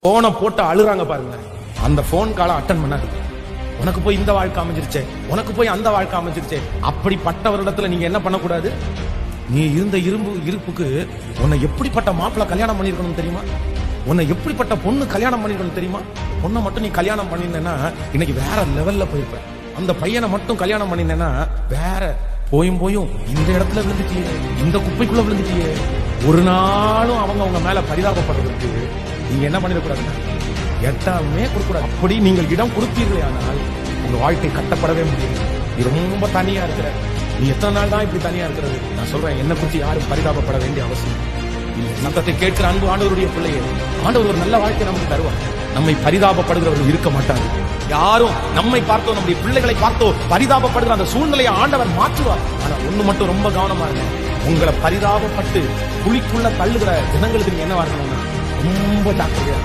போனை போட்டு அழுறாங்க பாருங்க. அந்த போன் காலை அட்டன் பண்ணாரு. உனக்கு போய் இந்த வாழ்க்கை அமைஞ்சிருச்சே, உனக்கு போய் அந்த வாழ்க்கை அமைஞ்சிருச்சே. அப்படிப்பட்டவரிடத்துல நீங்க என்ன பண்ணக்கூடாது? நீ இருந்த இருப்புக்கு உன்னை எப்படிப்பட்ட மாப்பிள்ள கல்யாணம் பண்ணிருக்கணும் தெரியுமா? உன்னை எப்படிப்பட்ட பொண்ணு கல்யாணம் பண்ணிருக்கணும் தெரியுமா? பொண்ணை மட்டும் நீ கல்யாணம் பண்ணினா இன்னைக்கு வேற லெவல்ல போயிருப்ப. அந்த பையனை மட்டும் கல்யாணம் பண்ணினா வேற போயும் இந்த இடத்துல விழுந்துட்டியே, இந்த குப்பைக்குள்ள விழுந்துட்டியே. ஒரு நாளும் அவங்க மேல பரிதாபப்படுறதுக்கு நீங்க என்ன பண்ணிடக்கூடாதுன்னா எட்டாமே கொடுக்கூடாது. அப்படி நீங்கள் இடம் கொடுத்தீர்களே ஆனால் உங்க வாழ்க்கை கட்டப்படவே முடியும். நீ ரொம்ப தனியா இருக்கிற, நீ எத்தனை நாள் தான் இப்படி தனியா இருக்கிறது? நான் சொல்றேன், என்ன குறித்து யாரும் பரிதாபப்பட வேண்டிய அவசியம். சத்தத்தை கேட்கிற அன்பு ஆண்டவருடைய பிள்ளையே, ஆண்டவர் ஒரு நல்ல வாழ்க்கை நமக்கு தருவார். நம்மை பரிதாபப்படுகிறவர்கள் இருக்க மாட்டாங்க. யாரும் நம்மை பார்த்தோ, நம்முடைய பிள்ளைகளை பார்த்தோ பரிதாபப்படுகிற அந்த சூழ்நிலையை ஆண்டவர் மாற்றுவார். ஆனா ஒண்ணு மட்டும் ரொம்ப கவனமா இருங்க. உங்களை பரிதாபப்பட்டு குழிக்குள்ள தள்ளுகிற ஜனங்களுக்கு நீங்க என்ன வரணும்னா ரொம்ப ஜாக்கிரதையா